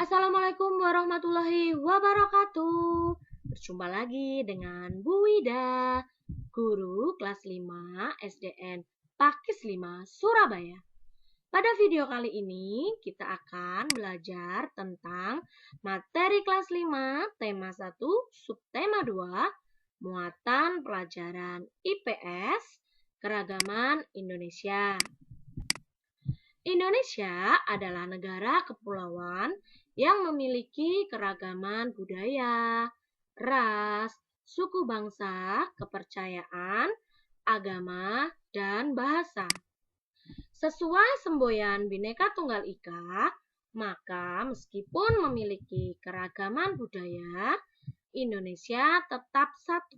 Assalamualaikum warahmatullahi wabarakatuh. Berjumpa lagi dengan Bu Wida, guru kelas 5 SDN Pakis 5 Surabaya. Pada video kali ini kita akan belajar tentang materi kelas 5 tema 1 subtema 2 muatan pelajaran IPS keragaman Indonesia. Indonesia adalah negara kepulauan yang memiliki keragaman budaya, ras, suku bangsa, kepercayaan, agama, dan bahasa. Sesuai semboyan Bhinneka Tunggal Ika, maka meskipun memiliki keragaman budaya, Indonesia tetap satu.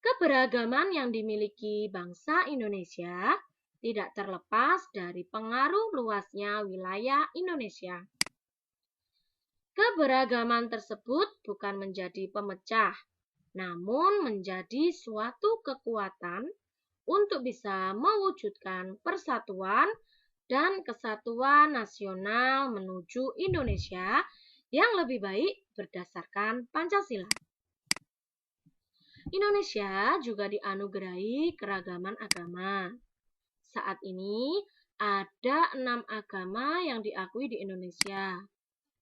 Keberagaman yang dimiliki bangsa Indonesia tidak terlepas dari pengaruh luasnya wilayah Indonesia. Keberagaman tersebut bukan menjadi pemecah, namun menjadi suatu kekuatan untuk bisa mewujudkan persatuan dan kesatuan nasional menuju Indonesia yang lebih baik berdasarkan Pancasila. Indonesia juga dianugerahi keragaman agama. Saat ini ada 6 agama yang diakui di Indonesia.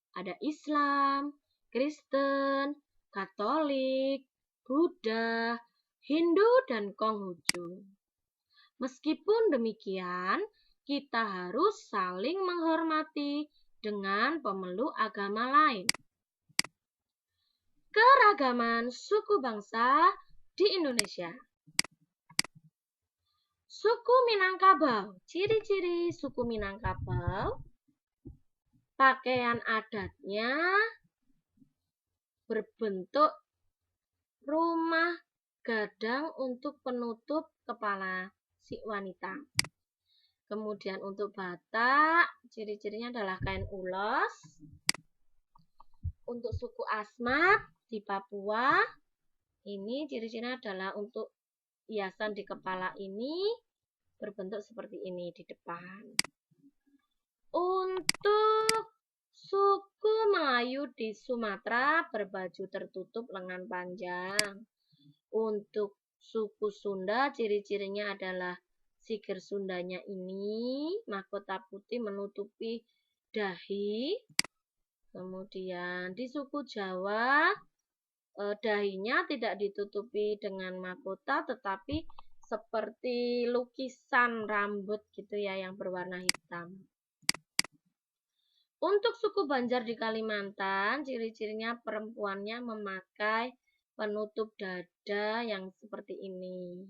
Ada Islam, Kristen, Katolik, Buddha, Hindu, dan Konghucu. Meskipun demikian, kita harus saling menghormati dengan pemeluk agama lain. Keragaman suku bangsa di Indonesia. Suku Minangkabau. Ciri-ciri suku Minangkabau. Pakaian adatnya berbentuk rumah gadang untuk penutup kepala si wanita. Kemudian untuk Batak, ciri-cirinya adalah kain ulos. Untuk suku Asmat di Papua, ini ciri-cirinya adalah untuk hiasan di kepala ini berbentuk seperti ini di depan. Untuk suku Melayu di Sumatera berbaju tertutup lengan panjang. Untuk suku Sunda ciri-cirinya adalah sikir Sundanya ini mahkota putih menutupi dahi. Kemudian di suku Jawa dahinya tidak ditutupi dengan mahkota tetapi seperti lukisan rambut gitu ya yang berwarna hitam. Untuk suku Banjar di Kalimantan, ciri-cirinya perempuannya memakai penutup dada yang seperti ini.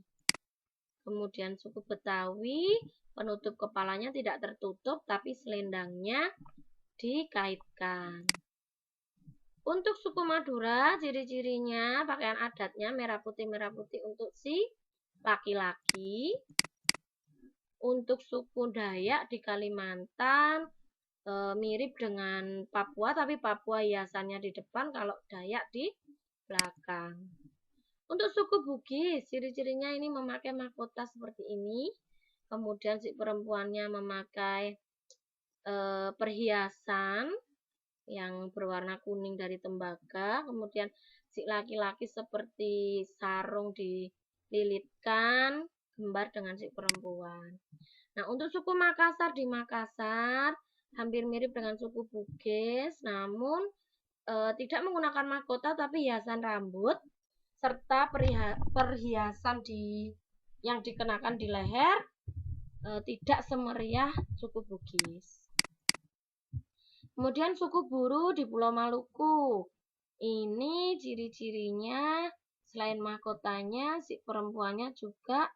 Kemudian suku Betawi, penutup kepalanya tidak tertutup tapi selendangnya dikaitkan. Untuk suku Madura, ciri-cirinya pakaian adatnya merah putih untuk si laki-laki. Untuk suku Dayak di Kalimantan mirip dengan Papua, tapi Papua hiasannya di depan, kalau Dayak di belakang. Untuk suku Bugis, ciri-cirinya ini memakai mahkota seperti ini. Kemudian si perempuannya memakai perhiasan yang berwarna kuning dari tembaga. Kemudian si laki-laki seperti sarung dililitkan, gembar dengan si perempuan. Nah, untuk suku Makassar di Makassar hampir mirip dengan suku Bugis, namun tidak menggunakan mahkota tapi hiasan rambut serta perhiasan yang dikenakan di leher tidak semeriah suku Bugis. Kemudian suku Buru di Pulau Maluku. Ini ciri-cirinya selain mahkotanya, si perempuannya juga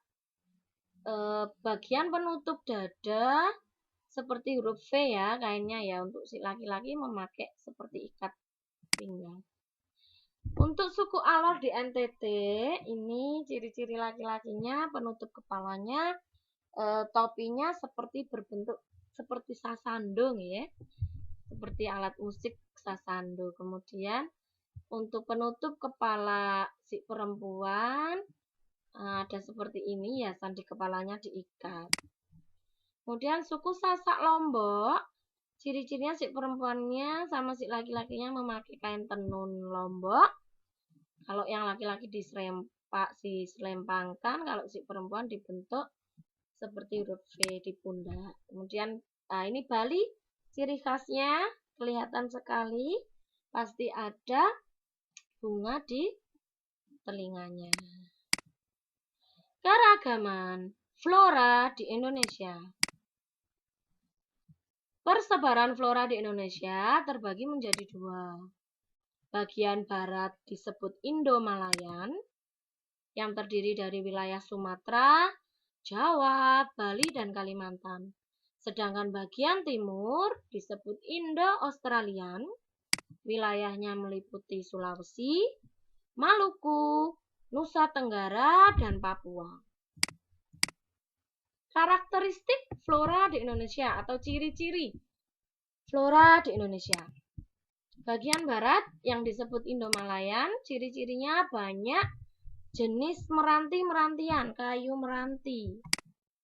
bagian penutup dada seperti huruf V ya kainnya ya. Untuk si laki-laki memakai seperti ikat pinggang. Untuk suku Alor di NTT, ini ciri-ciri laki-lakinya penutup kepalanya, topinya seperti berbentuk seperti sasando ya. Seperti alat musik sasando. Kemudian untuk penutup kepala si perempuan ada seperti ini, hiasan di kepalanya diikat. Kemudian suku Sasak Lombok, ciri-cirinya si perempuannya sama si laki-lakinya memakai kain tenun Lombok. Kalau yang laki-laki diselempangkan, kalau si perempuan dibentuk seperti huruf V di pundak. Kemudian ini Bali, ciri khasnya kelihatan sekali, pasti ada bunga di telinganya. Keragaman flora di Indonesia. Persebaran flora di Indonesia terbagi menjadi dua. Bagian barat disebut Indo-Malayan, yang terdiri dari wilayah Sumatera, Jawa, Bali, dan Kalimantan. Sedangkan bagian timur disebut Indo-Australian, wilayahnya meliputi Sulawesi, Maluku, Nusa Tenggara, dan Papua. Karakteristik flora di Indonesia atau ciri-ciri flora di Indonesia. Bagian barat yang disebut Indo-Malayan, ciri-cirinya banyak jenis meranti-merantian, kayu meranti.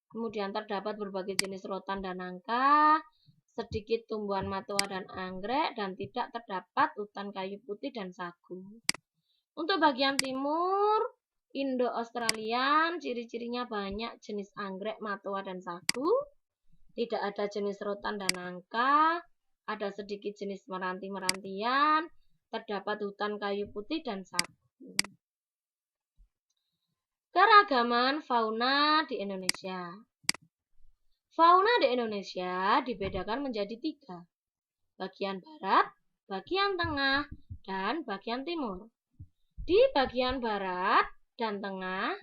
Kemudian terdapat berbagai jenis rotan dan nangka, sedikit tumbuhan matua dan anggrek, dan tidak terdapat hutan kayu putih dan sagu. Untuk bagian timur, Indo-Australian, ciri-cirinya banyak jenis anggrek, matua, dan sagu. Tidak ada jenis rotan dan nangka. Ada sedikit jenis meranti-merantian, terdapat hutan kayu putih dan sagu. Keragaman fauna di Indonesia. Fauna di Indonesia dibedakan menjadi 3. Bagian barat, bagian tengah, dan bagian timur. Di bagian barat dan tengah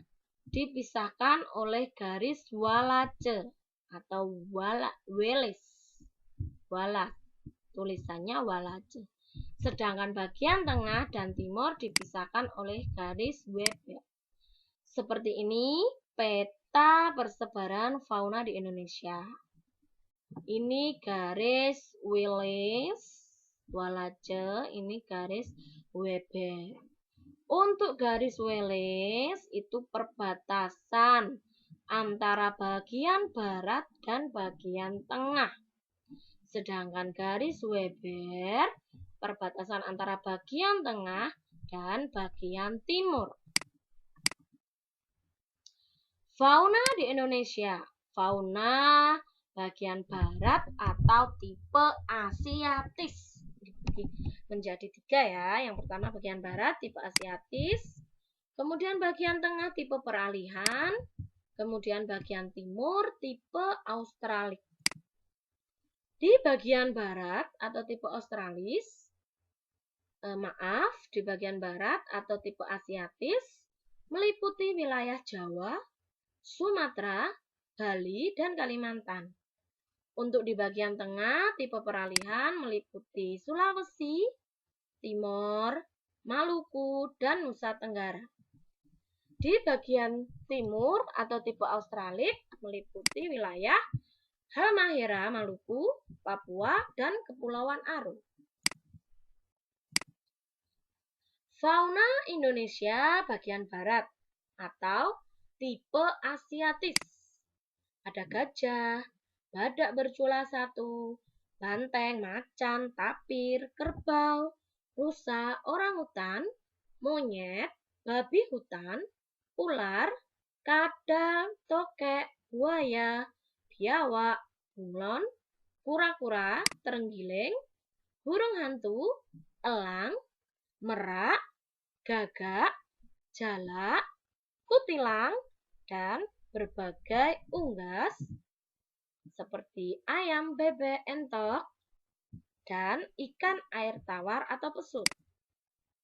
dipisahkan oleh garis Wallace atau Wallace. Tulisannya Wallace. Sedangkan bagian tengah dan timur dipisahkan oleh garis Weber. Seperti ini peta persebaran fauna di Indonesia. Ini garis Wallace, ini garis Weber. Untuk garis Wallace itu perbatasan antara bagian barat dan bagian tengah. Sedangkan garis Weber perbatasan antara bagian tengah dan bagian timur. Fauna di Indonesia. Fauna bagian barat atau tipe Asiatis. Dibagi menjadi 3 ya. Yang pertama bagian barat tipe Asiatis. Kemudian bagian tengah tipe peralihan. Kemudian bagian timur tipe Australis. Di bagian barat atau tipe Australis, di bagian barat atau tipe Asiatis meliputi wilayah Jawa, Sumatera, Bali, dan Kalimantan. Untuk di bagian tengah tipe peralihan meliputi Sulawesi, Timor, Maluku, dan Nusa Tenggara. Di bagian timur atau tipe Australis meliputi wilayah Halmahera, Maluku, Papua, dan Kepulauan Aru. Fauna Indonesia bagian barat atau tipe Asiatis. Ada gajah, badak bercula 1, banteng, macan, tapir, kerbau, rusa, orangutan, monyet, babi hutan, ular, kadal, tokek, buaya, biawak, bunglon, kura-kura, terenggiling, burung hantu, elang, merak, gagak, jalak, kutilang, dan berbagai unggas seperti ayam, bebek, entok, dan ikan air tawar atau pesut.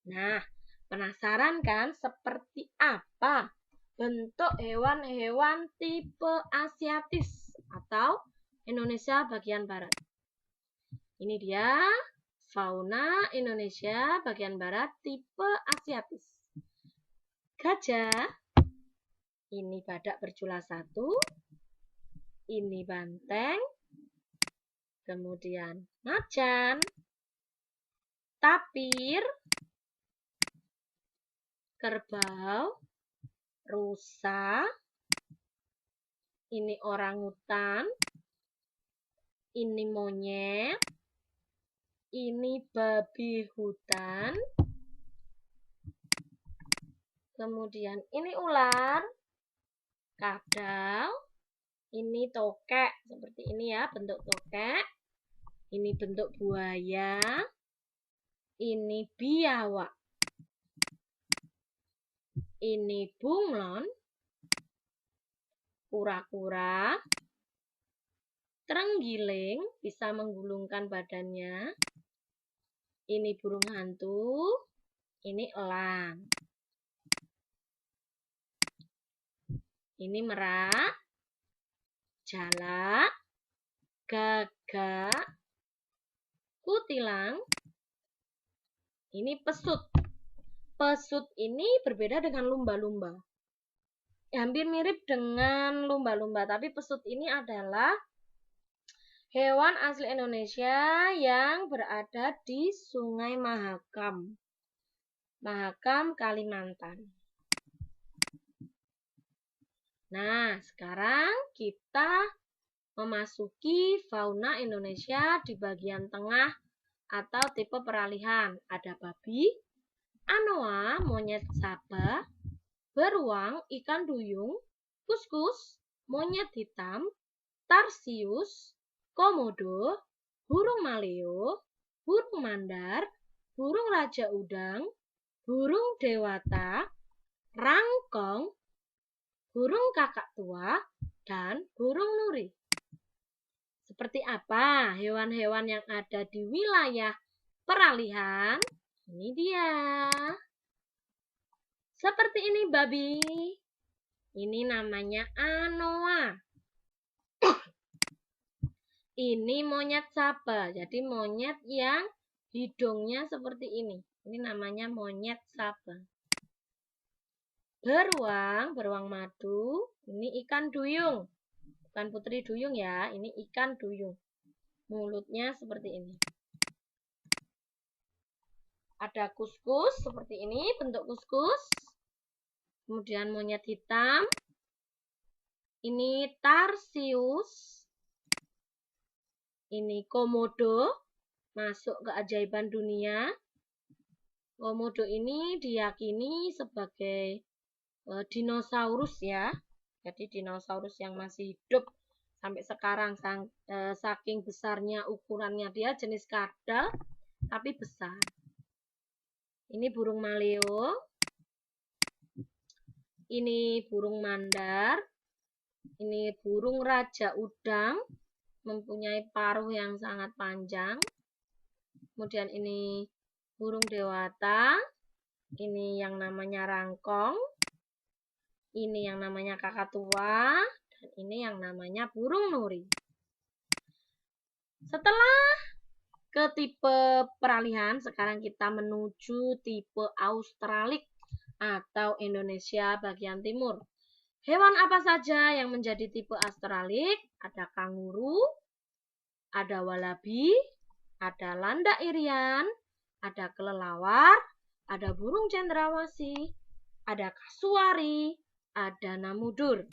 Nah, penasaran kan seperti apa bentuk hewan-hewan tipe Asiatis atau Indonesia bagian barat. Ini dia fauna Indonesia bagian barat tipe Asiatis. Gajah, ini badak berjula 1, ini banteng, kemudian macan, tapir, kerbau, rusa, ini orangutan, ini monyet, ini babi hutan, kemudian ini ular, kadal, ini tokek, seperti ini ya bentuk tokek, ini bentuk buaya, ini biawak, ini bunglon, kura-kura, terenggiling, bisa menggulungkan badannya, ini burung hantu, ini elang, ini merak, jalak, gagak, kutilang, ini pesut. Pesut ini berbeda dengan lumba-lumba. Hampir mirip dengan lumba-lumba, tapi pesut ini adalah hewan asli Indonesia yang berada di Sungai Mahakam. Mahakam, Kalimantan. Nah, sekarang kita memasuki fauna Indonesia di bagian tengah atau tipe peralihan. Ada babi, anoa, monyet sabah, beruang, ikan duyung, kuskus, monyet hitam, tarsius, komodo, burung maleo, burung mandar, burung raja udang, burung dewata, rangkong, burung kakak tua, dan burung nuri. Seperti apa hewan-hewan yang ada di wilayah peralihan? Ini dia. Seperti ini babi. Ini namanya anoa. Ini monyet sabah. Jadi monyet yang hidungnya seperti ini. Ini namanya monyet sabah. Beruang, beruang madu. Ini ikan duyung. Bukan putri duyung ya, ini ikan duyung. Mulutnya seperti ini. Ada kuskus seperti ini, bentuk kuskus. Kemudian monyet hitam. Ini tarsius. Ini komodo, masuk keajaiban dunia. Komodo ini diyakini sebagai dinosaurus ya. Jadi dinosaurus yang masih hidup sampai sekarang, saking besarnya ukurannya, dia jenis kadal tapi besar. Ini burung maleo, ini burung mandar, ini burung raja udang, mempunyai paruh yang sangat panjang. Kemudian ini burung dewata, ini yang namanya rangkong, ini yang namanya kakak tua, dan ini yang namanya burung nuri. Setelah ke tipe peralihan, sekarang kita menuju tipe Australik atau Indonesia bagian timur. Hewan apa saja yang menjadi tipe Australik? Ada kanguru, ada walabi, ada landak irian, ada kelelawar, ada burung cendrawasih, ada kasuari, ada namudur.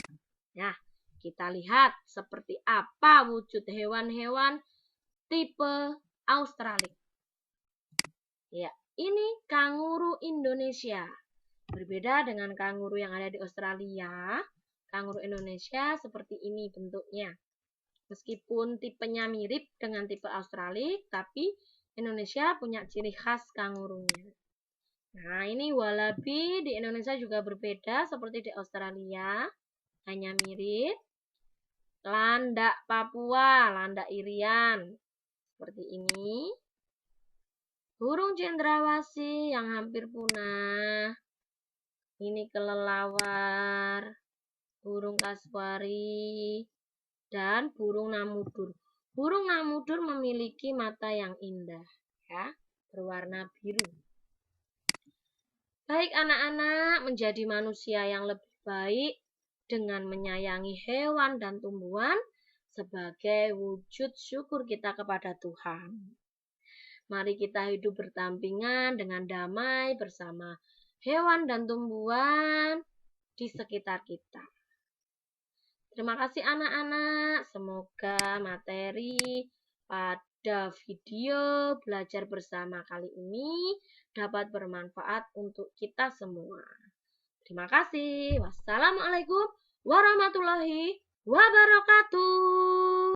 Nah, kita lihat seperti apa wujud hewan-hewan tipe Australik. Ya, ini kanguru Indonesia. Berbeda dengan kanguru yang ada di Australia, kanguru Indonesia seperti ini bentuknya. Meskipun tipenya mirip dengan tipe Australik, tapi Indonesia punya ciri khas kangurunya. Nah, ini walabi di Indonesia juga berbeda seperti di Australia, hanya mirip. Landak Papua, landak irian, seperti ini. Burung cendrawasih yang hampir punah. Ini kelelawar, burung kasuari, dan burung namudur. Burung namudur memiliki mata yang indah, ya, berwarna biru. Baik anak-anak, menjadi manusia yang lebih baik dengan menyayangi hewan dan tumbuhan sebagai wujud syukur kita kepada Tuhan. Mari kita hidup berdampingan dengan damai bersama hewan dan tumbuhan di sekitar kita. Terima kasih anak-anak. Semoga materi pada video belajar bersama kali ini dapat bermanfaat untuk kita semua. Terima kasih. Wassalamualaikum warahmatullahi wabarakatuh.